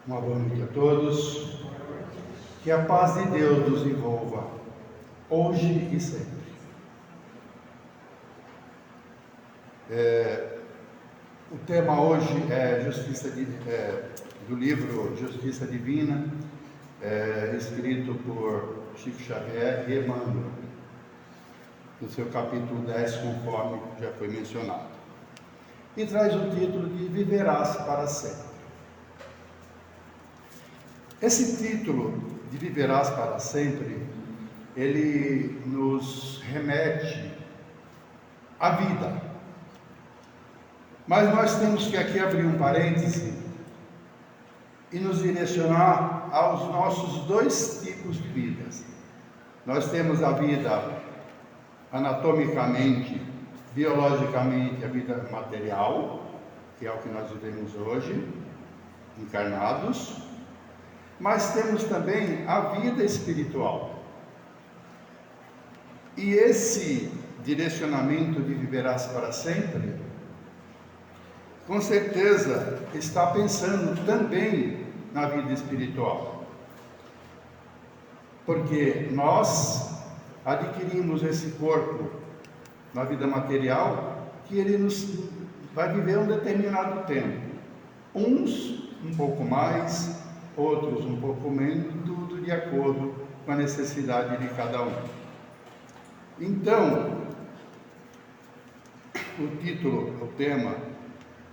Uma boa noite a todos. Que a paz de Deus nos envolva, hoje e sempre. O tema hoje é do livro Justiça Divina, escrito por Chico Xavier e Emmanuel, no seu capítulo 10, conforme já foi mencionado. E traz o título de Viverás para sempre. Esse título de Viverás para sempre, ele nos remete à vida. Mas nós temos que aqui abrir um parêntese e nos direcionar aos nossos dois tipos de vidas. Nós temos a vida anatomicamente, biologicamente, a vida material, que é o que nós vivemos hoje, encarnados. Mas temos também a vida espiritual. E esse direcionamento de viverás para sempre, com certeza está pensando também na vida espiritual. Porque nós adquirimos esse corpo na vida material, que ele nos vai viver um determinado tempo. Uns um pouco mais, outros um pouco menos, tudo de acordo com a necessidade de cada um. Então, o título, o tema,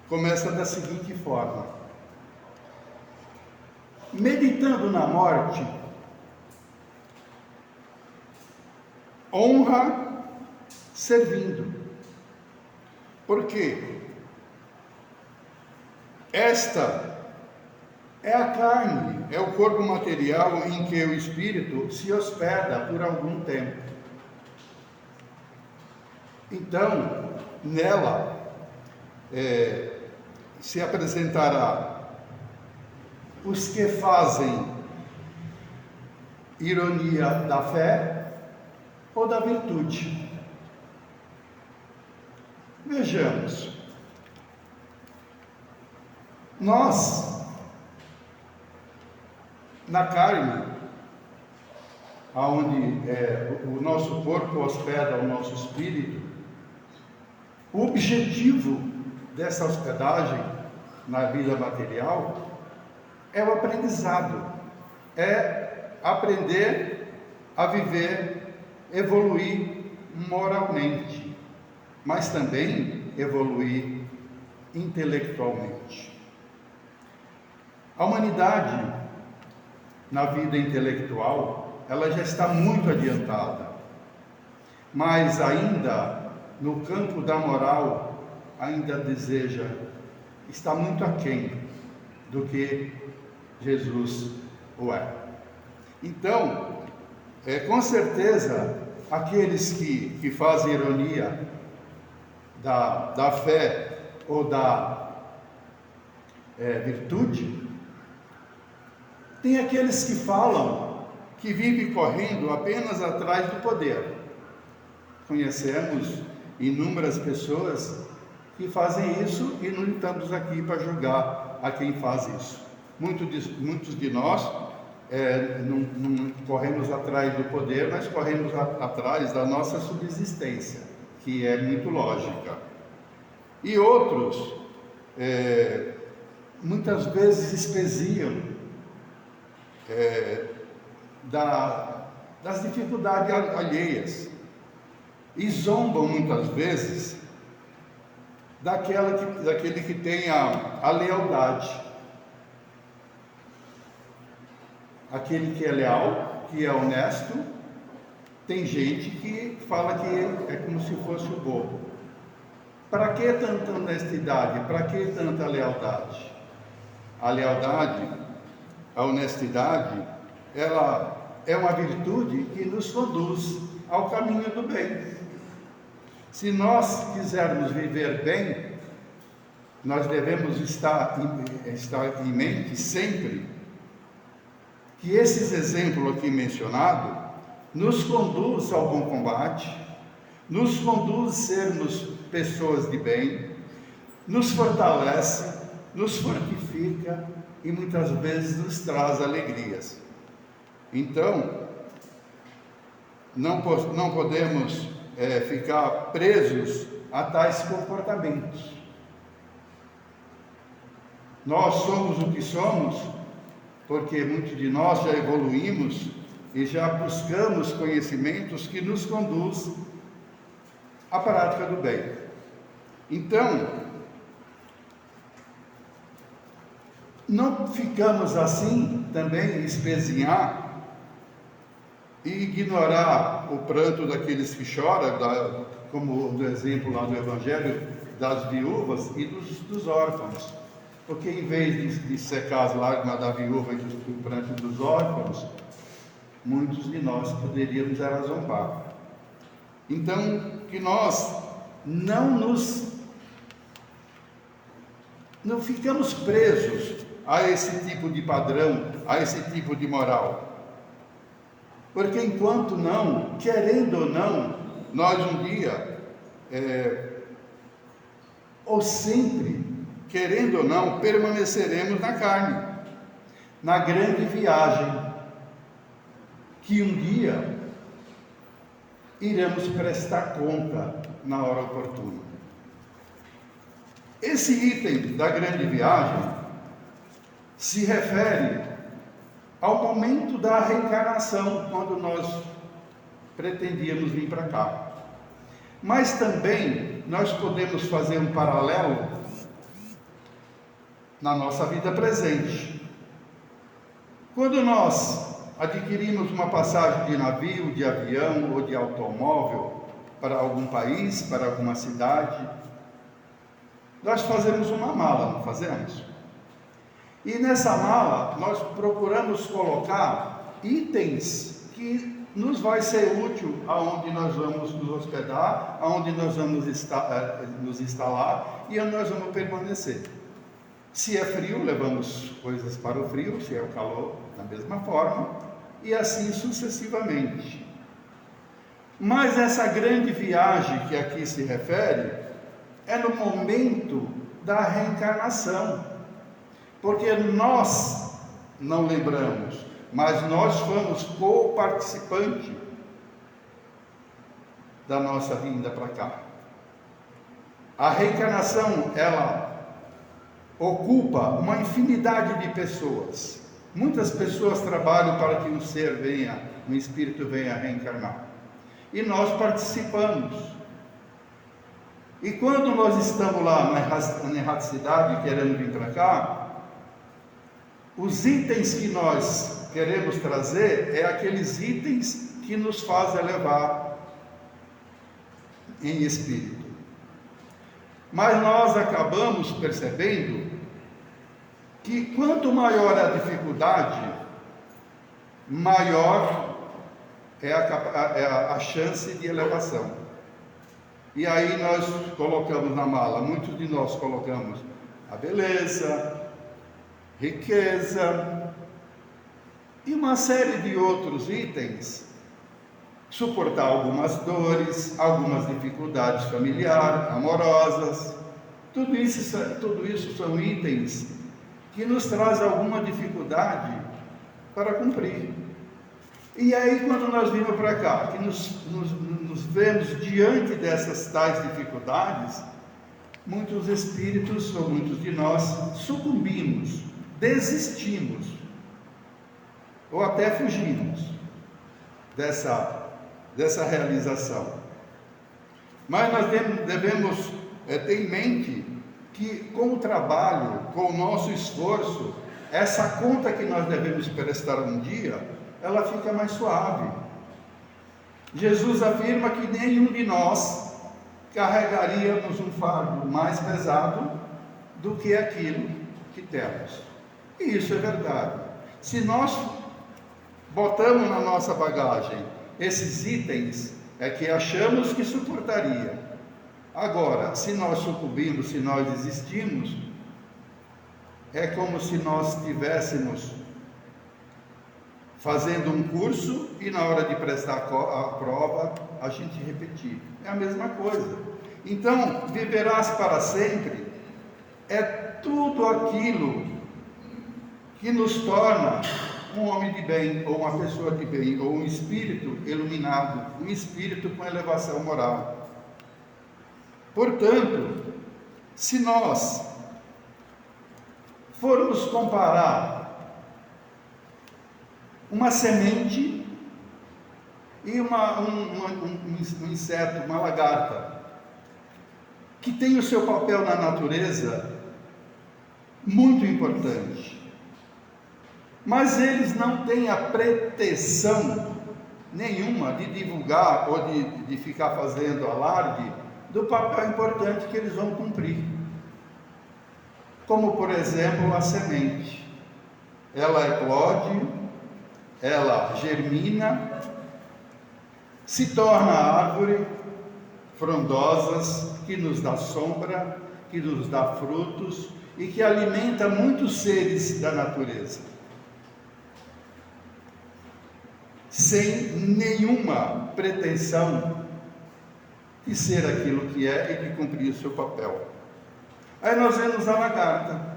começa da seguinte forma: meditando na morte, honra servindo. Por quê? Esta é a carne, é o corpo material em que o espírito se hospeda por algum tempo. Então, nela se apresentará os que fazem ironia da fé ou da virtude. Vejamos, nós, na carne, onde o nosso corpo hospeda o nosso espírito, o objetivo dessa hospedagem na vida material é o aprendizado, é aprender a viver, evoluir moralmente, mas também evoluir intelectualmente. A humanidade, na vida intelectual, ela já está muito adiantada, mas ainda no campo da moral, ainda está muito aquém do que Jesus o é. Então, com certeza, aqueles que fazem ironia da fé ou da virtude, tem aqueles que falam que vivem correndo apenas atrás do poder. Conhecemos inúmeras pessoas que fazem isso e não estamos aqui para julgar a quem faz isso. Muitos de nós não corremos atrás do poder, mas corremos atrás da nossa subsistência, que é muito lógica. E outros, muitas vezes espeziam das dificuldades alheias e zombam muitas vezes daquele que tem a lealdade, aquele que é leal, que é honesto. Tem gente que fala que é como se fosse o bobo. Para que tanta honestidade? Para que tanta lealdade? A lealdade, a honestidade, ela é uma virtude que nos conduz ao caminho do bem. Se nós quisermos viver bem, nós devemos estar em mente sempre que esses exemplos aqui mencionados nos conduz ao bom combate, nos conduz a sermos pessoas de bem, nos fortalece, nos fortifica e muitas vezes nos traz alegrias. Então, não podemos ficar presos a tais comportamentos. Nós somos o que somos porque muitos de nós já evoluímos e já buscamos conhecimentos que nos conduz à prática do bem. Então, não ficamos assim também espezinhar e ignorar o pranto daqueles que choram, como no exemplo lá do Evangelho, das viúvas e dos órfãos. Porque em vez de secar as lágrimas da viúva e do pranto dos órfãos, muitos de nós poderíamos era zombar. Então, que nós não ficamos presos a esse tipo de padrão, a esse tipo de moral. Porque enquanto não, querendo ou não, nós um dia, ou sempre, querendo ou não, permaneceremos na carne, na grande viagem, que um dia iremos prestar conta na hora oportuna. Esse item da grande viagem se refere ao momento da reencarnação, quando nós pretendíamos vir para cá. Mas também nós podemos fazer um paralelo na nossa vida presente. Quando nós adquirimos uma passagem de navio, de avião ou de automóvel para algum país, para alguma cidade, nós fazemos uma mala, não fazemos? E nessa mala nós procuramos colocar itens que nos vai ser útil aonde nós vamos nos hospedar, aonde nós vamos nos instalar e onde nós vamos permanecer. Se é frio, levamos coisas para o frio, se é o calor, da mesma forma, e assim sucessivamente. Mas essa grande viagem que aqui se refere é no momento da reencarnação, porque nós não lembramos, mas nós fomos co-participante da nossa vinda para cá. A reencarnação, ela ocupa uma infinidade de pessoas. Muitas pessoas trabalham para que um ser venha, um espírito venha reencarnar. E nós participamos. E quando nós estamos lá na erraticidade, querendo vir para cá, os itens que nós queremos trazer é aqueles itens que nos fazem elevar em espírito. Mas nós acabamos percebendo que quanto maior é a dificuldade, maior é a chance de elevação. E aí nós colocamos na mala, muitos de nós colocamos a beleza, riqueza e uma série de outros itens, suportar algumas dores, algumas dificuldades familiares, amorosas, tudo isso são itens que nos trazem alguma dificuldade para cumprir. E aí quando nós vimos para cá, que nos vemos diante dessas tais dificuldades, muitos espíritos, ou muitos de nós, sucumbimos, desistimos, ou até fugimos dessa realização. Mas nós devemos ter em mente que com o trabalho, com o nosso esforço, essa conta que nós devemos prestar um dia, ela fica mais suave. Jesus afirma que nenhum de nós carregaríamos um fardo mais pesado do que aquilo que temos. E isso é verdade. Se nós botamos na nossa bagagem esses itens, é que achamos que suportaria. Agora, se nós sucumbimos, se nós desistimos, é como se nós estivéssemos fazendo um curso e na hora de prestar a prova, a gente repetir. É a mesma coisa. Então, viverás para sempre é tudo aquilo que nos torna um homem de bem, ou uma pessoa de bem, ou um espírito iluminado, um espírito com elevação moral. Portanto, se nós formos comparar uma semente e um inseto, uma lagarta, que tem o seu papel na natureza muito importante, mas eles não têm a pretensão nenhuma de divulgar ou de ficar fazendo alarde do papel importante que eles vão cumprir. Como, por exemplo, a semente. Ela eclode, ela germina, se torna árvore, frondosas, que nos dá sombra, que nos dá frutos e que alimenta muitos seres da natureza, sem nenhuma pretensão de ser aquilo que é e de cumprir o seu papel. Aí nós vemos a lagarta,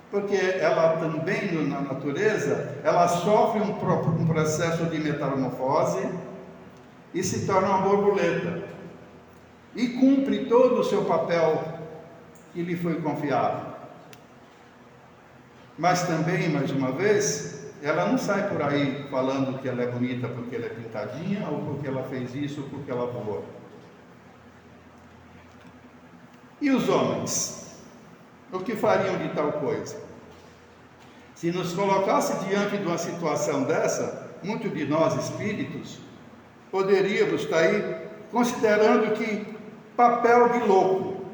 porque ela também na natureza, ela sofre um processo de metamorfose e se torna uma borboleta e cumpre todo o seu papel que lhe foi confiado. Mas também, mais uma vez, ela não sai por aí falando que ela é bonita porque ela é pintadinha, ou porque ela fez isso, ou porque ela voa. E os homens? O que fariam de tal coisa? Se nos colocasse diante de uma situação dessa, muitos de nós espíritos poderíamos estar aí considerando que papel de louco.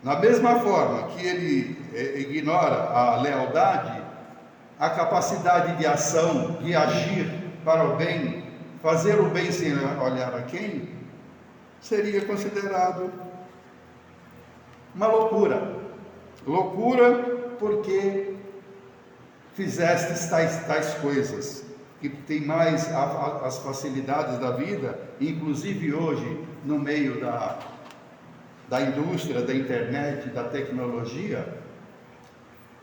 Na mesma forma que ele ignora a lealdade, a capacidade de ação, de agir para o bem, fazer o bem sem olhar a quem, seria considerado uma loucura. Loucura porque fizestes tais coisas, que tem mais as facilidades da vida, inclusive hoje, no meio da indústria, da internet, da tecnologia,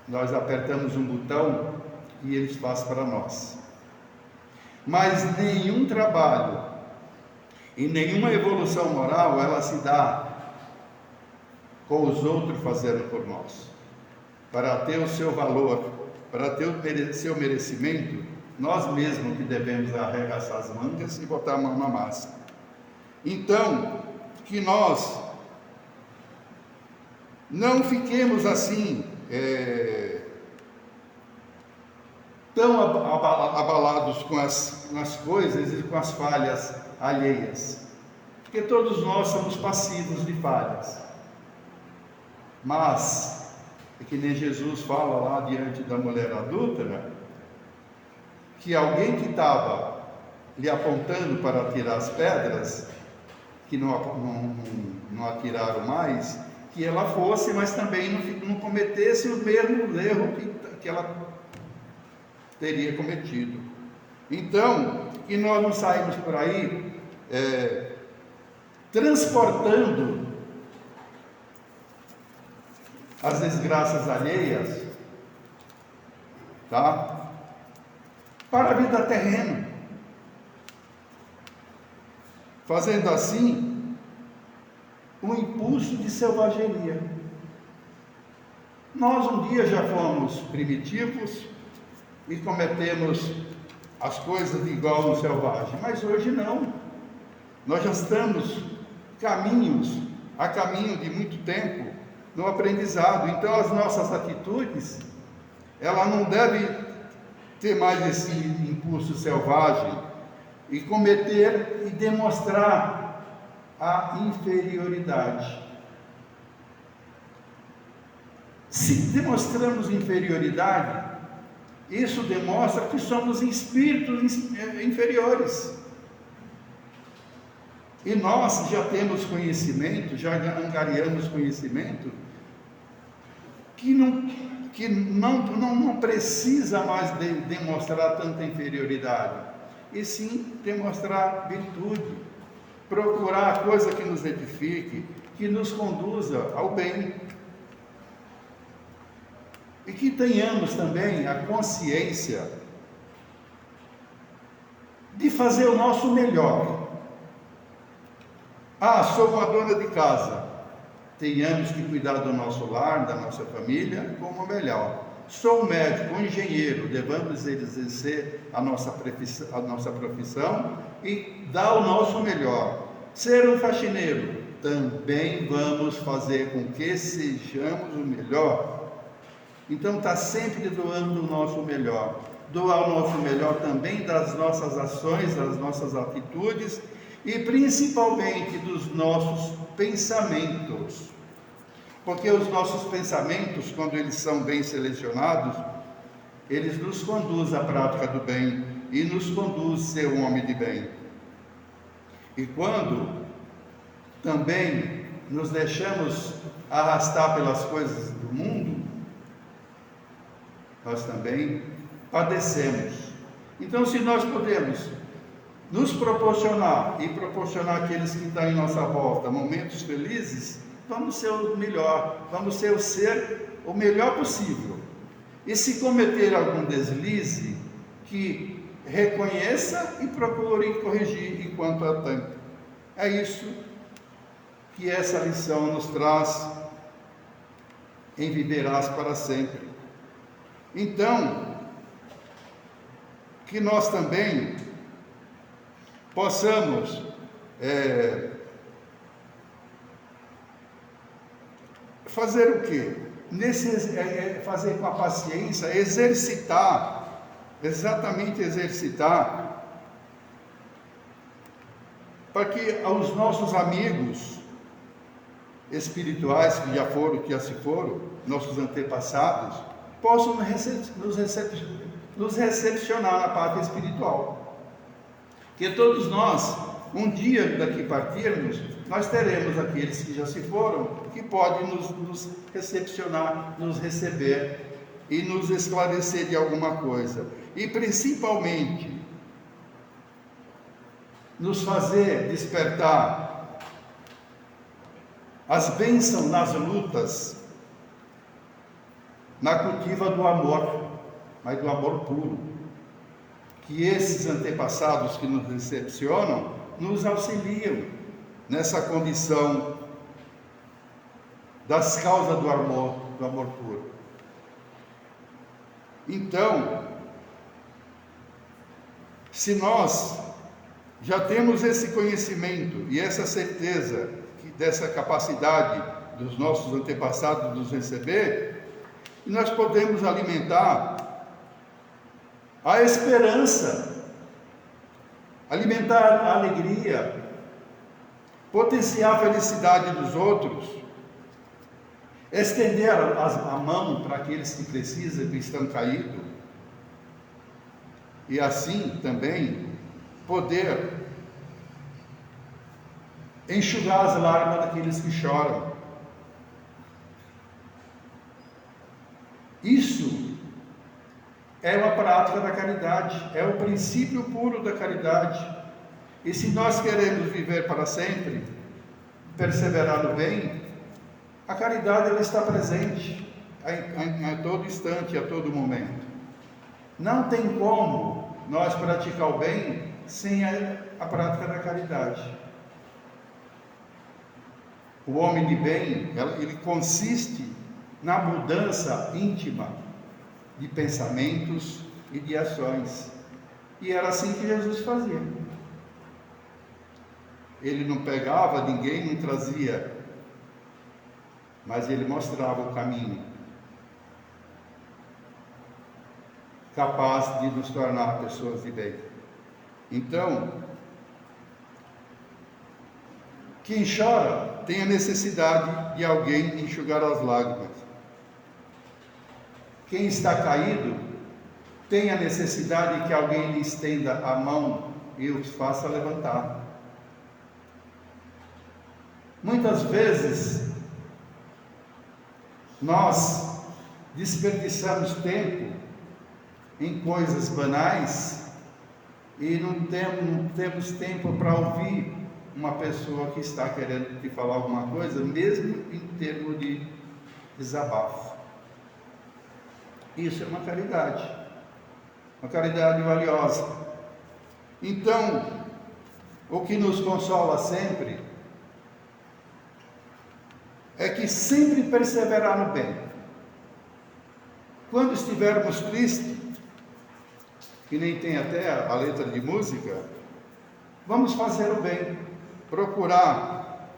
nós apertamos um botão e eles fazem para nós. Mas nenhum trabalho e nenhuma evolução moral, ela se dá com os outros fazendo por nós. Para ter o seu valor, para ter o seu merecimento, nós mesmos que devemos arregaçar as mangas e botar a mão na massa. Então, que nós não fiquemos assim, tão abalados com as coisas e com as falhas alheias, porque todos nós somos passivos de falhas. Mas, é que nem Jesus fala lá diante da mulher adúltera, que alguém que estava lhe apontando para tirar as pedras, que não atiraram mais, que ela fosse, mas também não cometesse o mesmo erro que ela teria cometido. Então, que nós não saímos por aí transportando as desgraças alheias, tá? Para a vida terrena, fazendo assim um impulso de selvageria. Nós um dia já fomos primitivos e cometemos as coisas igual no selvagem, mas hoje não. Nós já estamos a caminho de muito tempo no aprendizado. Então as nossas atitudes, ela não deve ter mais esse impulso selvagem e cometer e demonstrar a inferioridade. Se demonstramos inferioridade, isso demonstra que somos espíritos inferiores. E nós já temos conhecimento, já angariamos conhecimento, que não precisa mais demonstrar tanta inferioridade, e sim demonstrar virtude, procurar a coisa que nos edifique, que nos conduza ao bem. e que tenhamos também a consciência de fazer o nosso melhor. Sou uma dona de casa. Tenhamos que cuidar do nosso lar, da nossa família, como melhor. Sou um médico, um engenheiro, devemos exercer a nossa profissão e dar o nosso melhor. Ser um faxineiro, também vamos fazer com que sejamos o melhor. Então está sempre doando o nosso melhor. Doar o nosso melhor também das nossas ações, das nossas atitudes e principalmente dos nossos pensamentos. Porque os nossos pensamentos, quando eles são bem selecionados, eles nos conduzem à prática do bem e nos conduzem a ser um homem de bem. E quando também nos deixamos arrastar pelas coisas do mundo, nós também padecemos. Então, se nós podemos nos proporcionar e proporcionar àqueles que estão em nossa volta momentos felizes, vamos ser o melhor, vamos ser o melhor possível. E se cometer algum deslize, que reconheça e procure corrigir enquanto há tempo. É isso que essa lição nos traz em Viverás para sempre. Então, que nós também possamos fazer o quê? Fazer com a paciência, exercitar, para que os nossos amigos espirituais que já foram, que já se foram, nossos antepassados, possam nos recepcionar na parte espiritual. Que todos nós, um dia daqui partirmos, nós teremos aqueles que já se foram, que podem nos recepcionar, nos receber e nos esclarecer de alguma coisa. E principalmente, nos fazer despertar as bênçãos nas lutas, na cultiva do amor, mas do amor puro. Que esses antepassados que nos recepcionam nos auxiliam nessa condição das causas do amor puro. Então, se nós já temos esse conhecimento e essa certeza dessa capacidade dos nossos antepassados nos receber, nós podemos alimentar a esperança, alimentar a alegria, potenciar a felicidade dos outros, estender a mão para aqueles que precisam, que estão caídos, e assim também poder enxugar as lágrimas daqueles que choram. Isso é uma prática da caridade, é o princípio puro da caridade. E se nós queremos viver para sempre, perseverar no bem, a caridade ela está presente a todo instante, a todo momento. Não tem como nós praticar o bem sem a prática da caridade. O homem de bem, ele consiste na mudança íntima de pensamentos e de ações. E era assim que Jesus fazia. Ele não pegava ninguém, não trazia, mas ele mostrava o caminho, capaz de nos tornar pessoas de bem. Então, quem chora tem a necessidade de alguém enxugar as lágrimas. Quem está caído tem a necessidade de que alguém lhe estenda a mão e o faça levantar. Muitas vezes nós desperdiçamos tempo em coisas banais e não temos tempo para ouvir uma pessoa que está querendo te falar alguma coisa, mesmo em termos de desabafo. Isso é uma caridade valiosa. Então, o que nos consola sempre é que sempre perseverar no bem. Quando estivermos tristes, que nem tem até a letra de música, vamos fazer o bem, procurar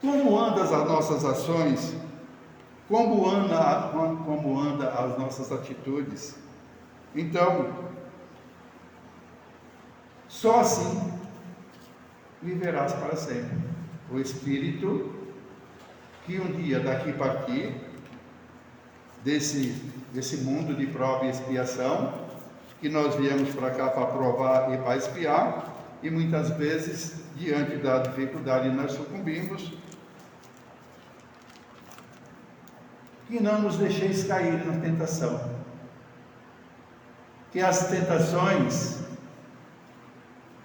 como andam as nossas ações, como anda as nossas atitudes. Então, só assim viverás para sempre. O Espírito que um dia daqui partir desse mundo de prova e expiação, que nós viemos para cá para provar e para expiar, e muitas vezes, diante da dificuldade, nós sucumbimos. Que não nos deixeis cair na tentação. Que as tentações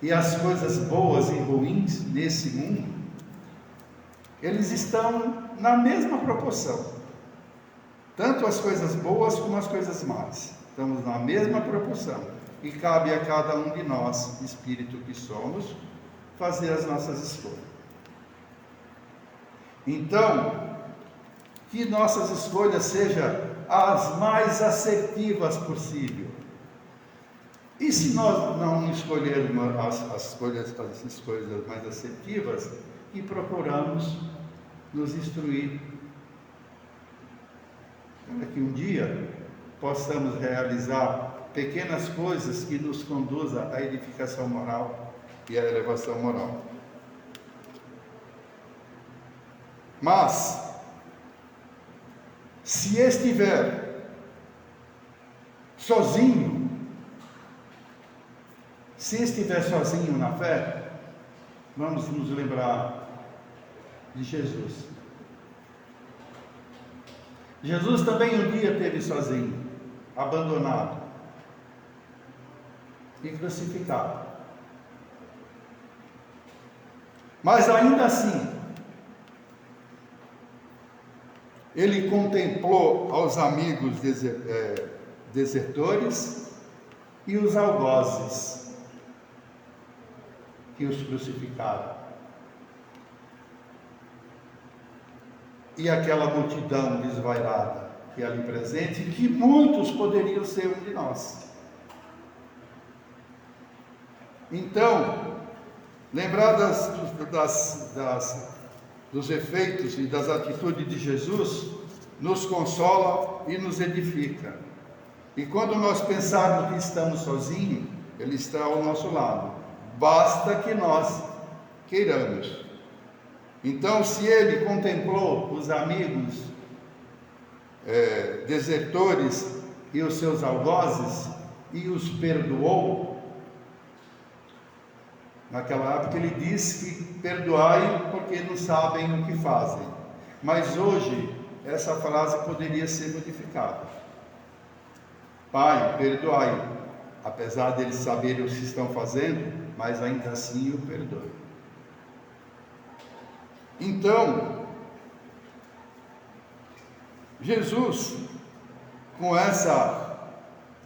e as coisas boas e ruins nesse mundo, eles estão na mesma proporção. Tanto as coisas boas como as coisas más. Estamos na mesma proporção. E cabe a cada um de nós, espírito que somos, fazer as nossas escolhas. Então, que nossas escolhas sejam as mais assertivas possível. E se nós não escolhermos as escolhas mais assertivas, que procuramos nos instruir, para que um dia possamos realizar pequenas coisas que nos conduzam à edificação moral e à elevação moral. Mas, se estiver sozinho na fé, vamos nos lembrar de Jesus. Jesus também um dia esteve sozinho, abandonado e crucificado. Mas ainda assim, ele contemplou aos amigos desertores e os algozes que os crucificaram. E aquela multidão desvairada que é ali presente, que muitos poderiam ser um de nós. Então, lembrar dos efeitos e das atitudes de Jesus nos consola e nos edifica. E quando nós pensarmos que estamos sozinhos, Ele está ao nosso lado. Basta que nós queiramos. Então, se Ele contemplou os amigos desertores e os seus algozes e os perdoou, naquela época Ele disse que perdoai porque não sabem o que fazem. Mas hoje, essa frase poderia ser modificada. Pai, perdoai, apesar deles saberem o que estão fazendo, mas ainda assim o perdoe. Então, Jesus, com essa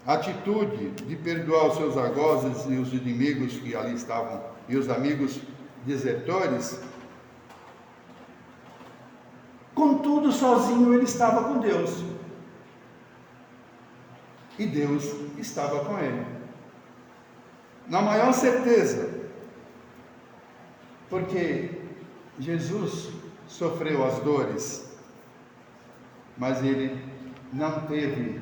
atitude de perdoar os seus algozes e os inimigos que ali estavam, e os amigos desertores, contudo, sozinho ele estava com Deus. E Deus estava com ele. Na maior certeza, porque Jesus sofreu as dores, mas ele não teve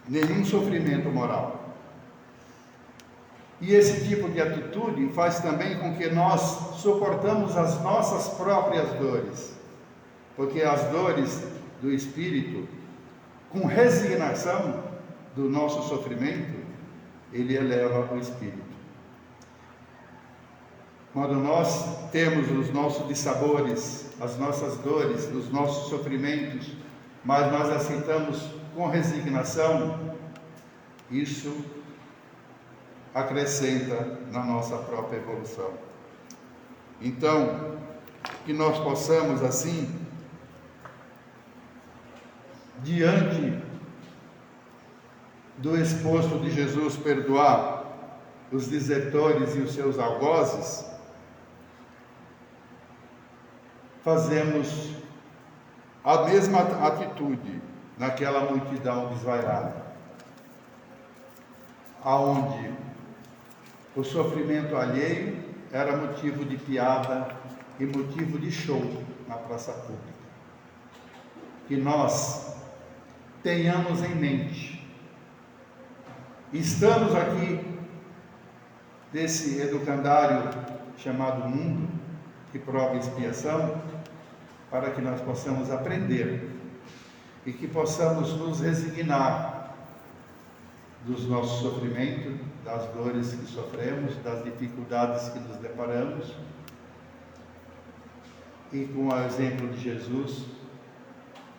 nenhum sofrimento moral. E esse tipo de atitude faz também com que nós suportamos as nossas próprias dores, porque as dores do Espírito, com resignação do nosso sofrimento, ele eleva o Espírito. Quando nós temos os nossos dissabores, as nossas dores, os nossos sofrimentos, mas nós aceitamos com resignação, isso acrescenta na nossa própria evolução. Então, que nós possamos assim diante do exposto de Jesus perdoar os desertores e os seus algozes, fazemos a mesma atitude naquela multidão desvairada, aonde o sofrimento alheio era motivo de piada e motivo de show na praça pública. Que nós tenhamos em mente, estamos aqui desse educandário chamado mundo, que prova expiação, para que nós possamos aprender e que possamos nos resignar dos nossos sofrimentos, das dores que sofremos, das dificuldades que nos deparamos, e com o exemplo de Jesus,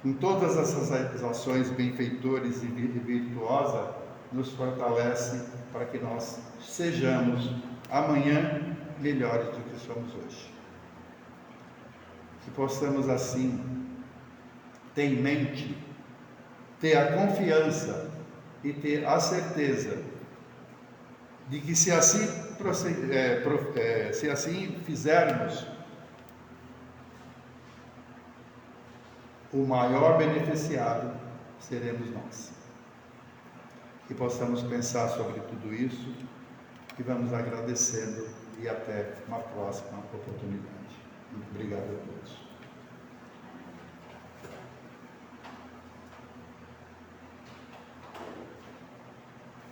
com todas essas ações benfeitores e virtuosas, nos fortalece para que nós sejamos amanhã melhores do que somos hoje. Que possamos assim ter em mente, ter a confiança e ter a certeza de que se assim fizermos, o maior beneficiado seremos nós. Que possamos pensar sobre tudo isso, que vamos agradecendo e até uma próxima oportunidade. Muito obrigado a todos.